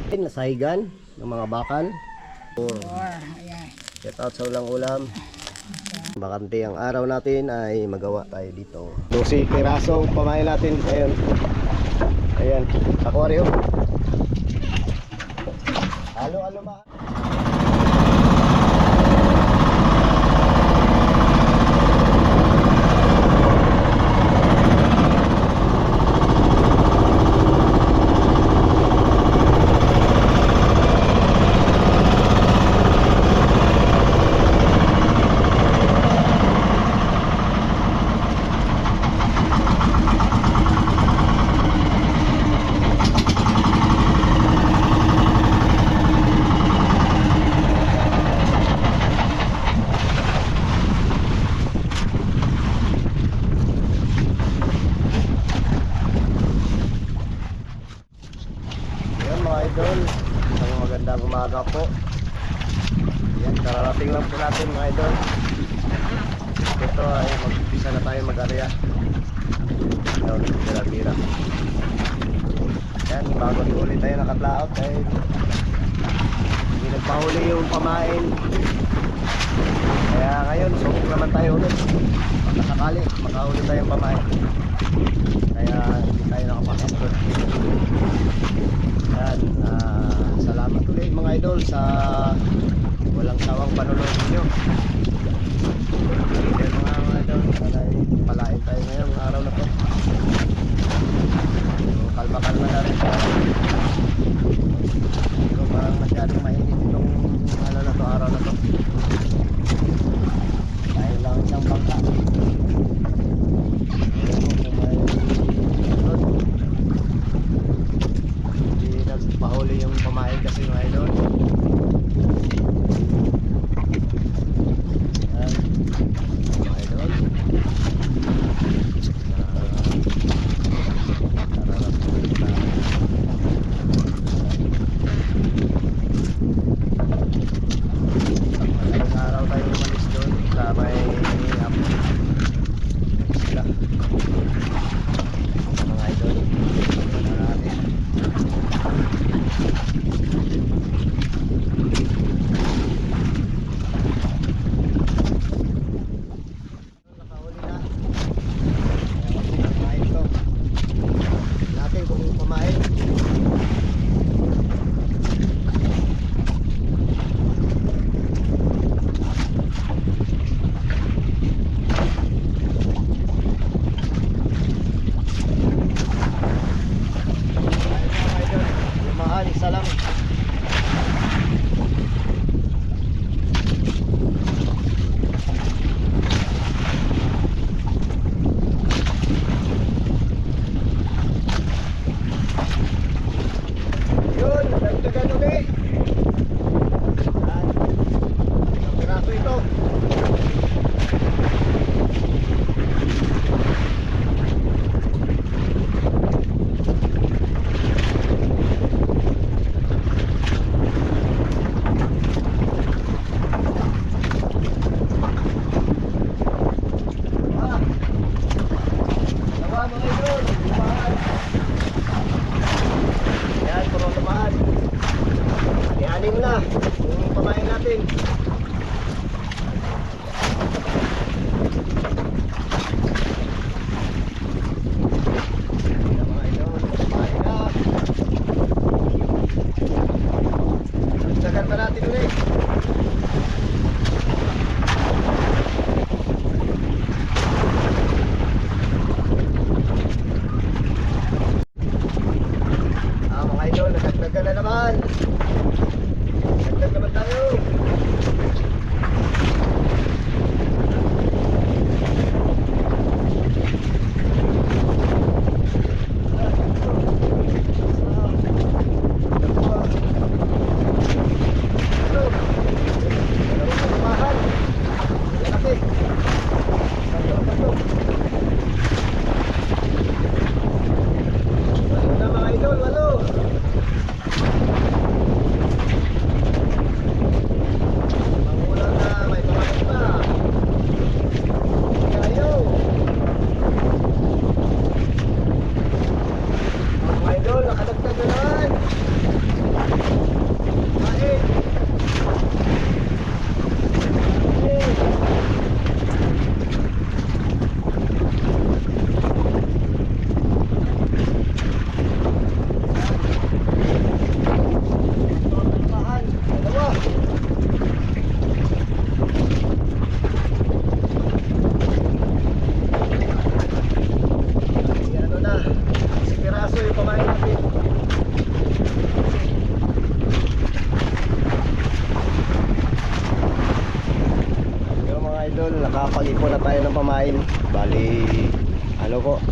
Nasahigan ng mga bakal. Ayan. Shout out sa ulang-ulam. Bakante ang araw natin ay magawa tayo dito. 12 pirasong pamain natin. Ayan. Ayan. Aquarium. Halo-halo ma. Idol, isang magandang umaga po. Yan, kararating lang po natin mga idol. Ito ay mag-umpisa na tayo mag-area. Tira-tira. Yan, bago ulit tayo nakatlaot ay hindi nagpahuli yung pamain. Kaya ngayon, subok naman tayo ulit. Pagkasakali, makahuli tayong pamain. Kaya hindi tayo nakapasapot. Yan, salamat ulit mga idol sa walang sawang panonood ninyo. Yan mga idol, sana'y palain tayo ngayong araw na to. So, kalma-kalma na rin tayo. Pero parang masyadong mainit itong ano na to, araw na to. Tayo lang isang bangka. Pahuli yung pamain kasi mga idol. Yan mga idol,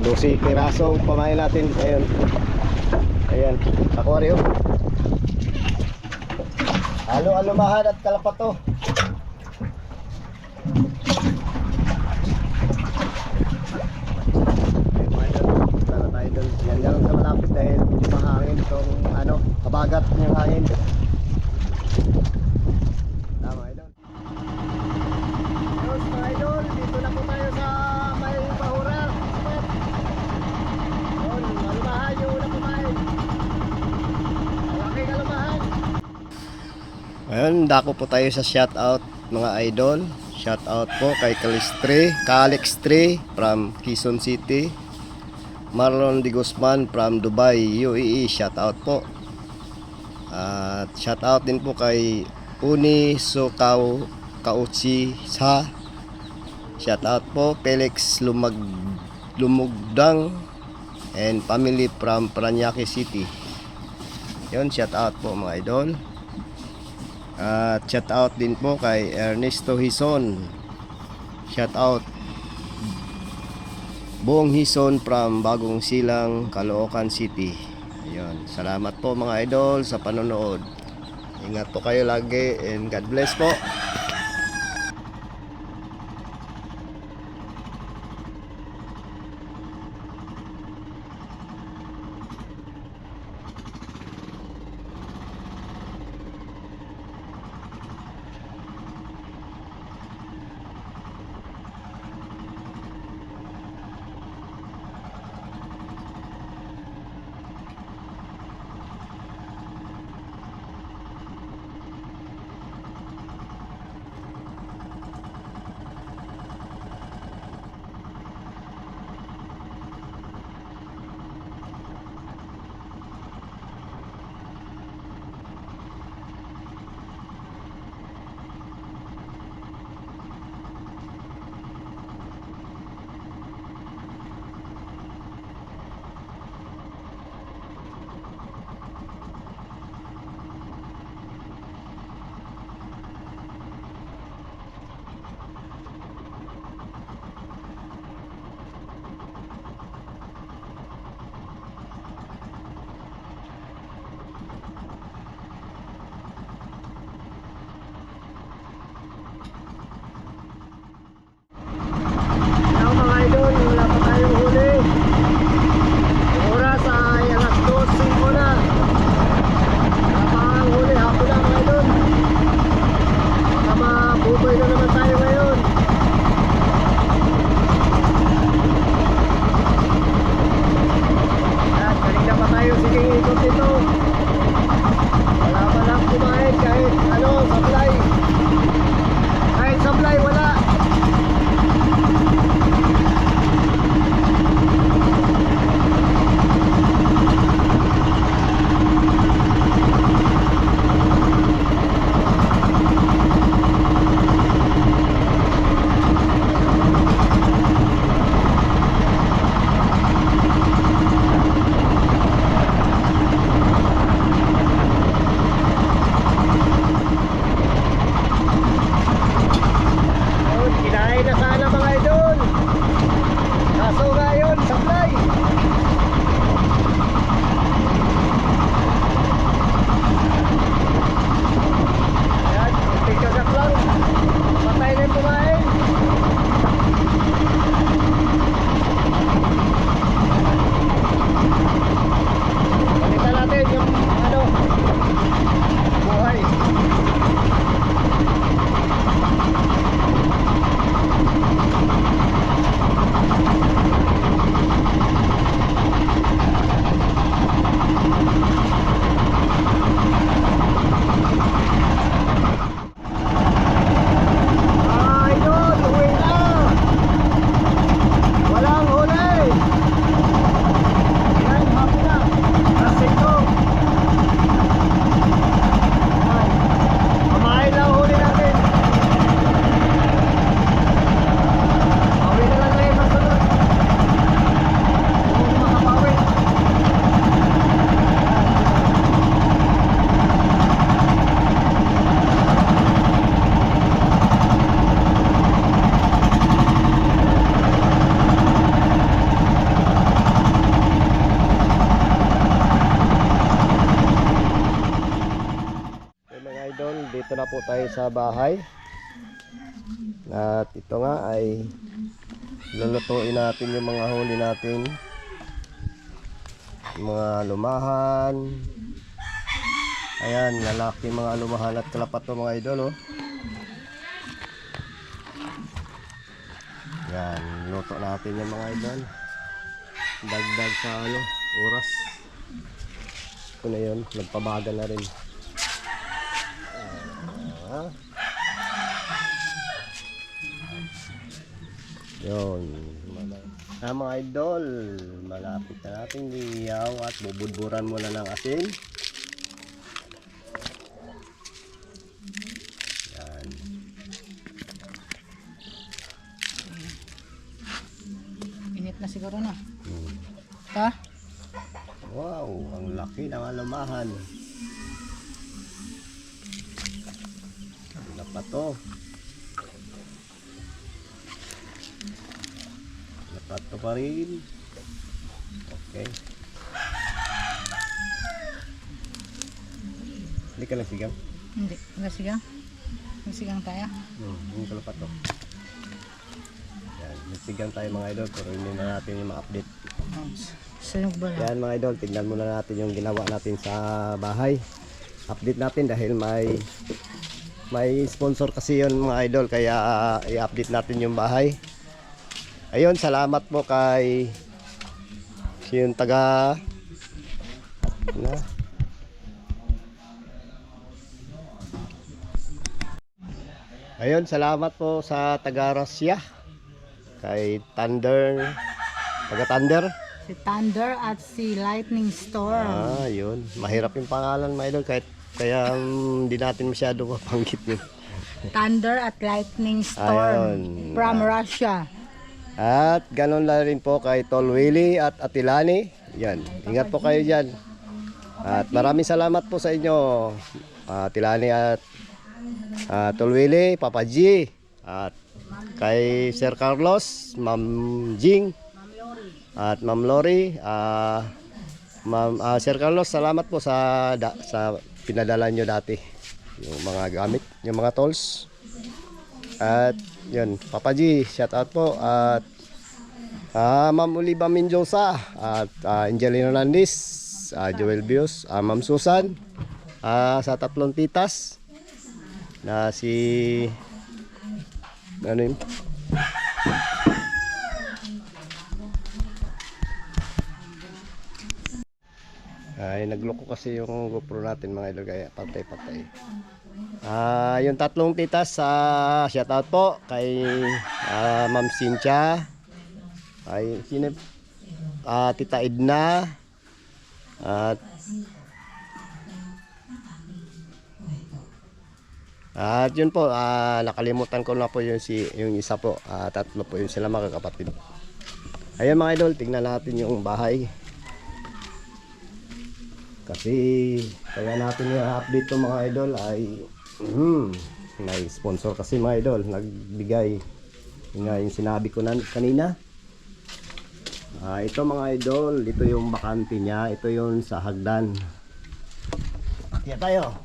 12 pirasong pamain natin. Ayun. Ayan, aquarium. Halo-alumahan at kalapato. Tara tayo doon. Yan lang sa malapit dahil medyo mahangin itong ano, kabagat yung hangin. Tama idol. Ayos mga idol, dito na po tayo sa may bahura. Yun, alumahan yung una kumain. Malaking alumahan. Ngayon, dako po tayo sa shoutout mga idol. Shoutout po kay Calix3 from Quezon City. Marlon De Guzman from Dubai, UAE. Shoutout po. At shoutout din po kay Uni Sokau Kauchi sa. Shoutout po Felix Lumugdang and family from Paranaque City. Yun, shoutout po mga idol. At shoutout din po kay Ernesto Hison. Shoutout Buong Hison from Bagong Silang, Caloocan City. Ayun, salamat po mga idol sa panonood. Ingat po kayo lagi and God bless po. po tayo sa bahay. At ito nga ay lulutuin natin yung mga huli natin. Mga lumahan. Ayan, lalaki mga lumahan at kalapat to mga idol, oh. Yan, luto natin yung mga idol. Dagdag sa oras. Ito na yun, nagpabagal na rin. Yun, mga idol, malapit na natin iyaw at bubudburan muna ng asin. Yan. Init na siguro na. Ha? Wow, ang laki ng alumahan. Ano pa to? Napato pa rin. Okay. Hindi ka nagsigang? Hindi. Nasigang? Nasigang tayo? Yung kalapat to. Yan, nagsigang tayo mga idol, pero hindi na natin yung ma-update. Sunog ba lang? Yan mga idol, tignan muna natin yung ginawa natin sa bahay. Update natin dahil may sponsor kasi yun mga idol, kaya i-update natin yung bahay. Ayun, salamat po kay yung taga na. Ayun, salamat po sa taga Russia kay Thunder, taga Thunder. Si Thunder at si Lightning Storm. Yun. Mahirap yung pangalan mga idol kaya hindi natin masyado mapanggit yun. Thunder at Lightning Storm. Ayun. From Russia. At ganun na rin po kay Tol Willie at Atilani. Yan. Ingat po kayo dyan. At maraming salamat po sa inyo. Atilani at Tol Willie, Papa G. At kay Sir Carlos, Ma'am Jing. At Ma'am Lori. Sir Carlos, salamat po sa pinadala nyo dati. Yung mga gamit, yung mga tools. At yun, Papa G, shout out po. At Ma'am Oliva Mendoza at Angelina Landis, Joel Bios, Ma'am Susan, sa tatlong titas na si ano yun? Ay, nagloko kasi yung GoPro natin mga idol, kaya patay-patay. Yung tatlong titas, shoutout po kay Ma'am Cynthia, ay Tita Edna, at yun po, nakalimutan ko na po yung isa po, tatlo po yun sila mga kapatid. Ayun mga idol, tingnan natin yung bahay. Kasi kaya natin i-update to mga idol ay may sponsor kasi mga idol, nagbigay yung sinabi ko kanina. Ito mga idol, ito yung bakante niya, ito yung sa hagdan. Kaya tayo.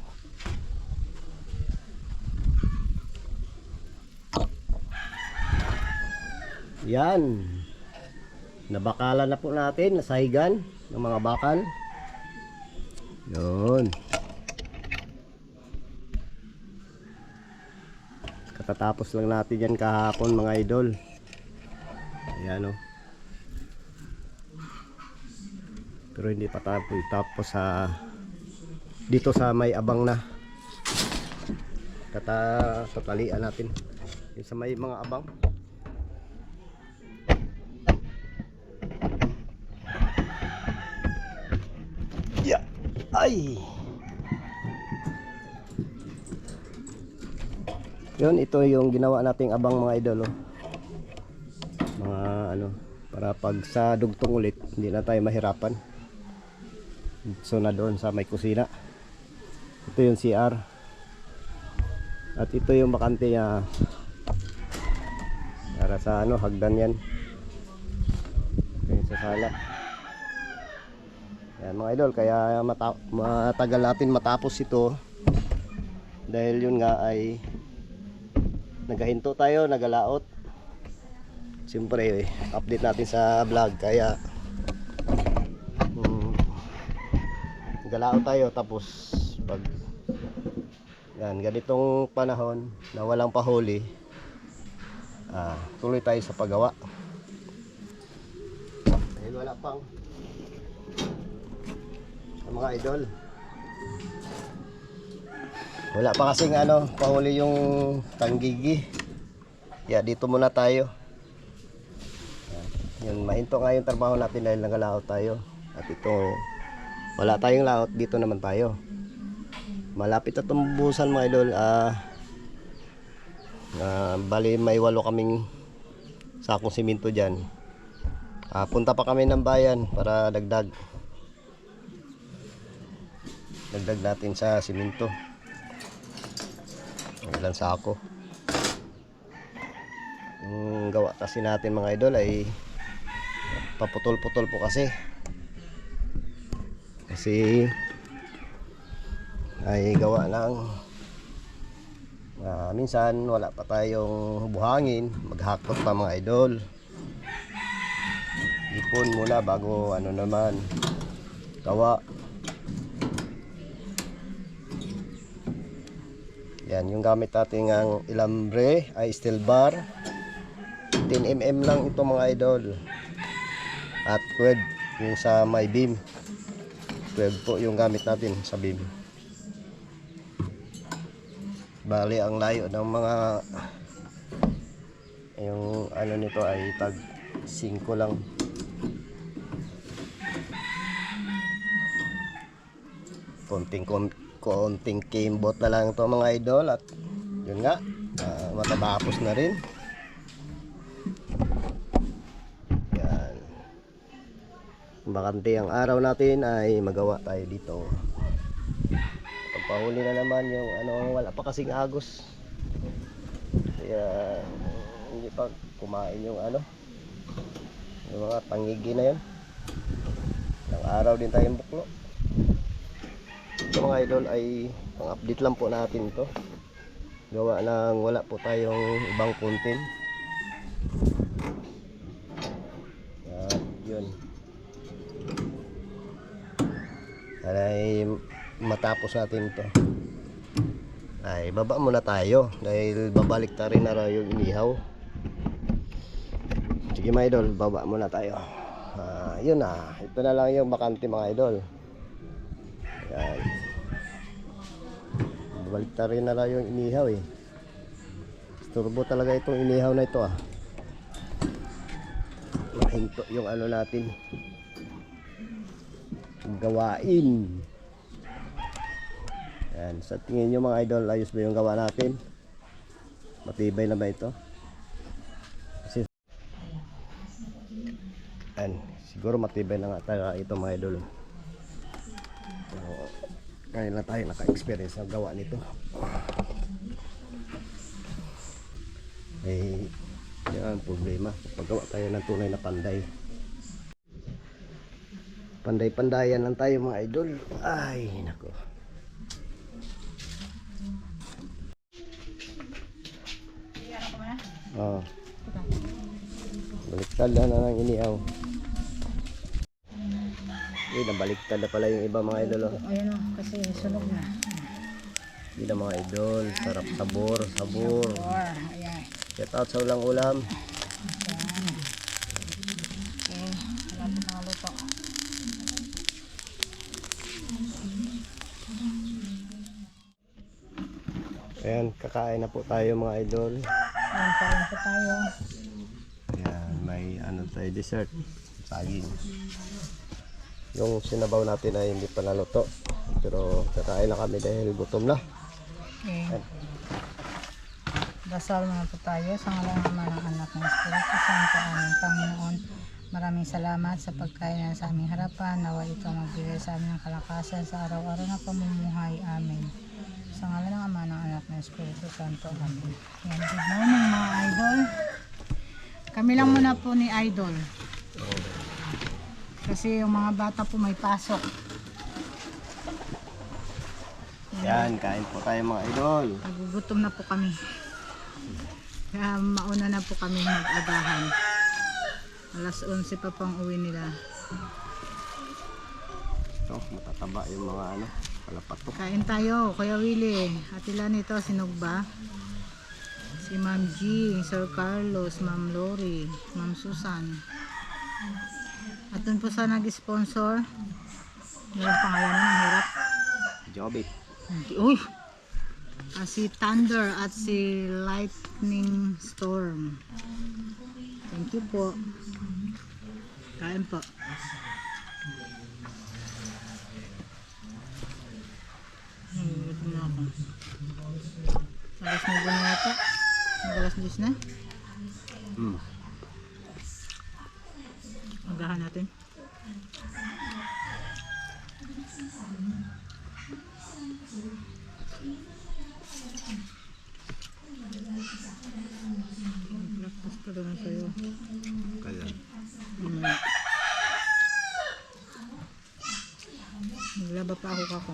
Yan. Nabakalan na po natin, nasahigan ng mga bakal. Yun. Katatapos lang natin yan kahapon mga idol. Ayan o. Pero hindi pa tapos dito sa may abang na. Tatalian natin. Yung sa may mga abang. Yeah. Ay. Yun, ito yung ginawa nating abang mga idol, oh. Mga para pag sa dugtong ulit, hindi na tayo mahirapan. So na doon sa may kusina. Ito yung CR. At ito yung bakante niya. Para sa hagdan yan. Ito yung sa sala. Yan mga idol, kaya matagal natin matapos ito. Dahil yun nga ay nagahinto tayo, nagalaot. Siyempre, update natin sa vlog. Kaya nagalaot tayo. Tapos pag yan, ganitong panahon na walang pahuli, tuloy tayo sa paggawa. Dahil wala pang mga idol, wala pa kasing pahuli yung tanggigi. Kaya dito muna tayo. Yun, mahinto nga yung trabaho natin dahil nagalaot tayo. At ito, wala tayong laot, dito naman tayo. Malapit na tumbusan mga idol. Bali may 8 kaming sakong simento dyan. Punta pa kami ng bayan para dagdag natin sa simento. Ilan sako. Yung gawa kasi natin mga idol ay paputol-putol po kasi ay gawa ng minsan wala pa tayong buhangin, maghakot pa mga idol. Ipon muna bago naman gawa. Yan, yung gamit natin ang ilambre ay steel bar. 10mm lang ito mga idol. At 12 yung sa may beam. 12 po yung gamit natin sa beam. Bali ang layo ng mga yung nito ay tag 5 lang. Konting kimbot na lang ito mga idol. At yun nga, matatapos na rin. Yan, bakante ang araw natin ay magawa tayo dito. Pagpahuli na naman yung wala pa kasing agos. Kaya hindi pa kumain yung yung mga tangigi na yun. Ilang araw din tayong buklo. Ito mga idol ay pang-update lang po natin ito. Gawa ng wala po tayong ibang content. At yun, ay matapos natin ito ay baba muna tayo dahil babalik ta rin na raw yung inihaw. Sige mga idol, baba muna tayo. Yun ito na lang yung bakante mga idol. Yan, babalik ta rin na raw yung inihaw Isturbo talaga itong inihaw na ito mahinto yung natin gawain. Yan, sa tingin nyo mga idol, ayos ba yung gawa natin? Matibay na ba ito? Kasi yan, siguro matibay na nga talaga ito mga idol. Ngayon lang tayo naka-experience ng gawa nito. Yan ang problema. Paggawa tayo ng tunay na panday. Panday-pandayan lang tayo mga idol. Ay, nako. Baliktad na ng inihaw. Nabaliktad na pala yung iba mga idol. Ayun kasi sunog na. Hindi na mga idol. Sarap sabor. Ayan. Shout out sa ulang ulam. Okay, malapit na luto. Ayan, kakain na po tayo mga idol. Ayan, kain po tayo. Ayan, may tayo dessert. Saging. Yung sinabaw natin ay hindi pa naluto. Pero kakain na kami dahil gutom na. Okay. Dasal muna po tayo sa ngalan ng Ama ng Anak ng Espiritu Santo. Aming Panginoon, maraming salamat sa pagkain na sa aming harapan. Nawa ito magbigay sa amin ng kalakasan sa araw-araw na pamumuhay. Amen. Sa ngalan ng Ama ng Anak ng Espiritu Santo. Amen. Yan, good morning mga idol. Kami lang muna po ni Idol. Kasi yung mga bata po may pasok. Yan, kain po tayo mga idol. Nagugutom na po kami. Kaya mauna na po kami mag-agahan. Alas 11 pa pang uwi nila. So, matataba yung mga ano, palapatok. Kain tayo, Kuya Willie. Ate Lani ito, sinugba. Si Ma'am G, Sir Carlos, Ma'am Lori, Ma'am Susan. At dun po sa nag-sponsor, yung pangalan ng hirap. Jobit. Uy! Si Thunder at si Lightning Storm. Thank you po. Kain po. Gutom na ako. Alas 9 na ito. Alas 10 na. Magahan natin. Breakfast pa naman sa'yo. Kaya. Naglaba pa ako kako.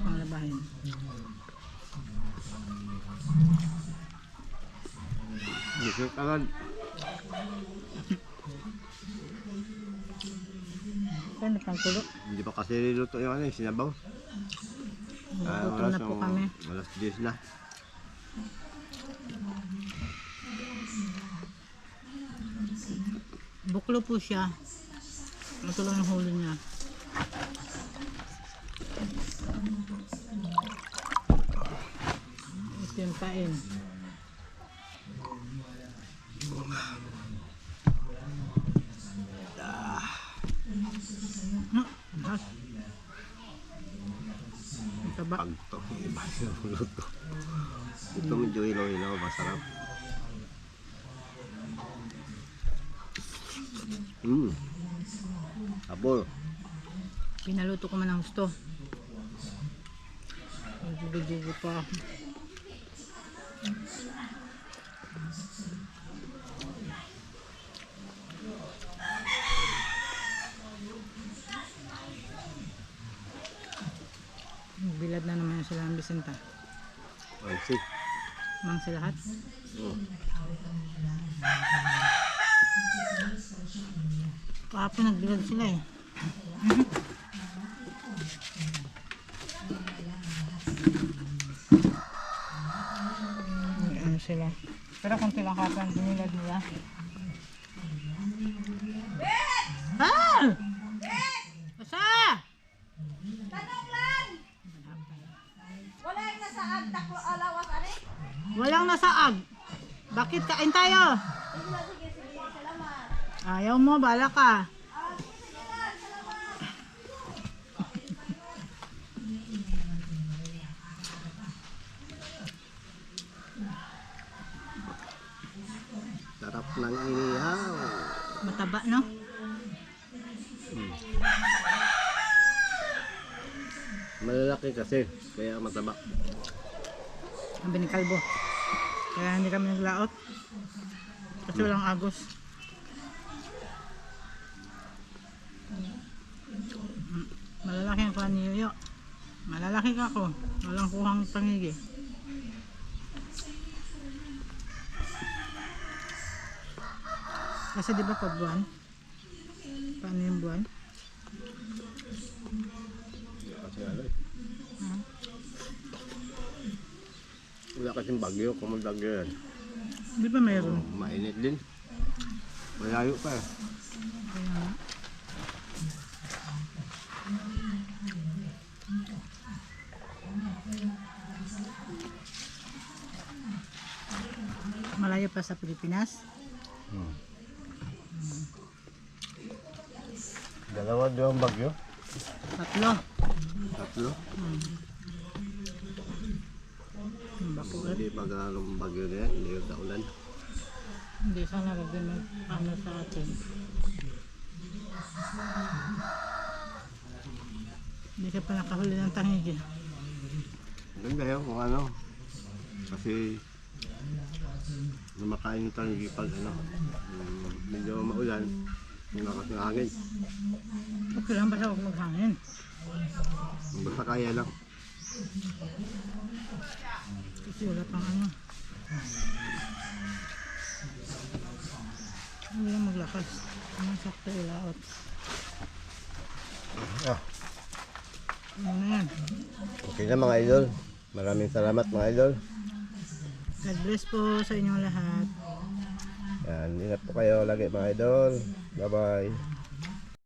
Panglabahin. Gusto agad. Kaya nagpangkulo. Hindi pa kasi niluto yung ano, sinabaw. Gutom na po kami. Alas 10 na. Buklo po siya. Ito lang yung huli niya. Ito yung kain. Taba. Pag to, iba yung luto. Ito medyo ilaw-ilaw, masarap. Abor. Pinaluto ko man ang gusto. Dugo-dugo pa. Bilad na naman sila ng Bisinta. Pansit. Mang sila lahat. Kahapon nagbilad sila eh. Ano sila? Pero kung sila kapag binilad nila. Ah! Basta! Walang nasaag. Bakit kain tayo? Ayaw mo, bala ka. Sarap ng inihaw. Mataba, no? Malalaki kasi, kaya mataba. Ang binikalbo. Kaya hindi kami naglaot. Kasi walang agos. Malalaki ang kuha ni Yoyo. Malalaki ka ko. Walang kuhang pangigi. Kasi di ba pag buwan? Paano yung buwan? Kasi ano eh. Wala kasing bagyo, kung may bagyo yan. Di ba mayroon? Mainit din. Malayo pa eh. Kaya nga. Malayo pa sa Pilipinas. Dalawa doon bagyo? Tatlo. Tatlo? Bakulat. Hindi pag anong bagyo na yan, hindi yung taulan. Hindi sana wag din mag-ano sa atin. Hindi ka pa nakahuli ng tangigi. Ganda yun kung ano. Kasi namakain yung tangigi pag ano. Medyo maulan. Yung nakasing hangin. Okay lang basta huwag maghangin. Basta kaya lang. Kasi wala pang ano. Ano lang maglakas. Ano sakto ilaot. Ah, Ano na yan. okay na mga idol. Maraming salamat mga idol. God bless po sa inyong lahat. Yan, ingat po kayo lagi mga idol. Bye-bye.